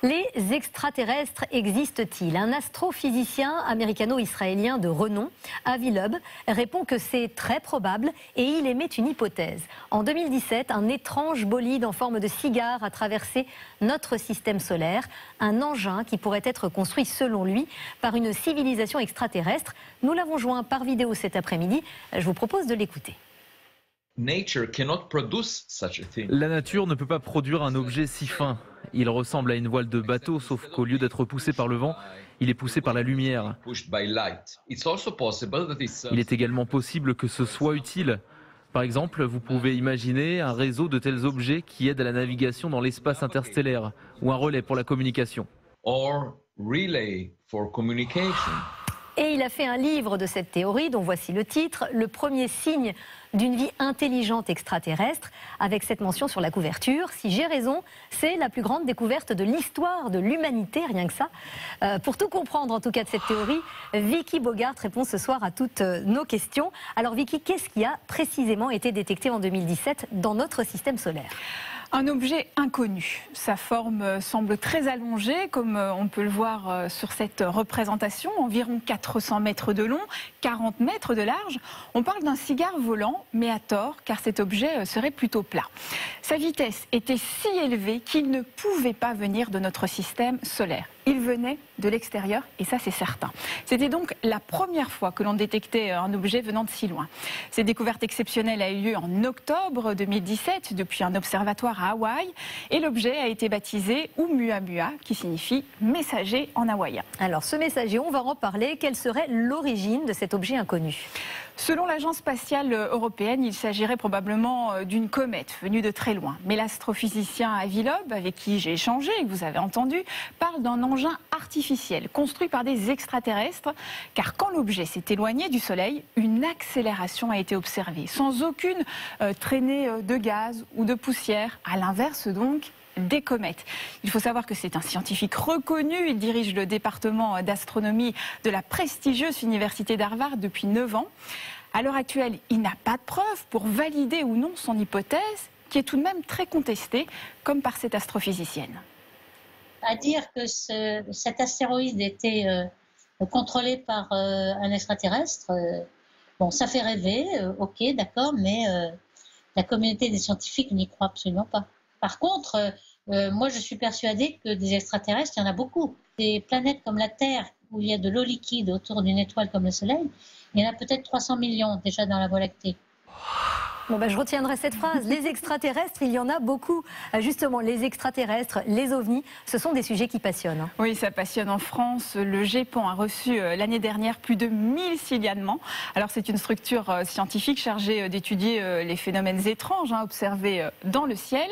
Les extraterrestres existent-ils? Un astrophysicien américano-israélien de renom, Avi Loeb, répond que c'est très probable et il émet une hypothèse. En 2017, un étrange bolide en forme de cigare a traversé notre système solaire, un engin qui pourrait être construit selon lui par une civilisation extraterrestre. Nous l'avons joint par vidéo cet après-midi. Je vous propose de l'écouter. La nature ne peut pas produire un objet si fin. Il ressemble à une voile de bateau, sauf qu'au lieu d'être poussé par le vent, il est poussé par la lumière. Il est également possible que ce soit utile. Par exemple, vous pouvez imaginer un réseau de tels objets qui aident à la navigation dans l'espace interstellaire, ou un relais pour la communication. Et il a fait un livre de cette théorie, dont voici le titre, Le premier signe d'une vie intelligente extraterrestre, avec cette mention sur la couverture. Si j'ai raison, c'est la plus grande découverte de l'histoire de l'humanité, rien que ça. Pour tout comprendre, en tout cas, de cette théorie, Vicky Bogart répond ce soir à toutes nos questions. Alors Vicky, qu'est-ce qui a précisément été détecté en 2017 dans notre système solaire ? Un objet inconnu. Sa forme semble très allongée, comme on peut le voir sur cette représentation, environ 400 mètres de long, 40 mètres de large. On parle d'un cigare volant, mais à tort, car cet objet serait plutôt plat. Sa vitesse était si élevée qu'il ne pouvait pas venir de notre système solaire. Il venait de l'extérieur, et ça c'est certain. C'était donc la première fois que l'on détectait un objet venant de si loin. Cette découverte exceptionnelle a eu lieu en octobre 2017 depuis un observatoire à Hawaï, et l'objet a été baptisé Oumuamua, qui signifie messager en hawaïen. Alors ce messager, on va en parler. Quelle serait l'origine de cet objet inconnu ? Selon l'Agence spatiale européenne, il s'agirait probablement d'une comète venue de très loin. Mais l'astrophysicien Avi Loeb, avec qui j'ai échangé et que vous avez entendu, parle d'un engin artificiel construit par des extraterrestres. Car quand l'objet s'est éloigné du Soleil, une accélération a été observée, sans aucune traînée de gaz ou de poussière. À l'inverse donc des comètes. Il faut savoir que c'est un scientifique reconnu. Il dirige le département d'astronomie de la prestigieuse université d'Harvard depuis 9 ans. À l'heure actuelle, il n'a pas de preuves pour valider ou non son hypothèse, qui est tout de même très contestée, comme par cette astrophysicienne. À dire que cet astéroïde était contrôlé par un extraterrestre, bon, ça fait rêver, ok, d'accord, mais la communauté des scientifiques n'y croit absolument pas. Par contre, moi je suis persuadée que des extraterrestres, il y en a beaucoup. Des planètes comme la Terre, où il y a de l'eau liquide autour d'une étoile comme le Soleil, il y en a peut-être 300 millions déjà dans la Voie lactée. Bon ben, je retiendrai cette phrase. Les extraterrestres, il y en a beaucoup. Justement, les extraterrestres, les ovnis, ce sont des sujets qui passionnent. Oui, ça passionne en France. Le GEPAN a reçu l'année dernière plus de 1000 signalements. Alors c'est une structure scientifique chargée d'étudier les phénomènes étranges observés dans le ciel.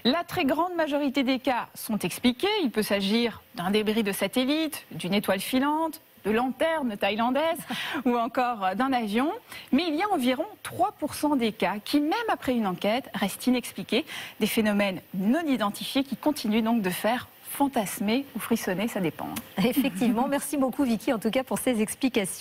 La très grande majorité des cas sont expliqués. Il peut s'agir d'un débris de satellite, d'une étoile filante, de lanternes thaïlandaises ou encore d'un avion. Mais il y a environ 3% des cas qui, même après une enquête, restent inexpliqués. Des phénomènes non identifiés qui continuent donc de faire fantasmer ou frissonner, ça dépend. Effectivement, merci beaucoup Vicky en tout cas pour ces explications.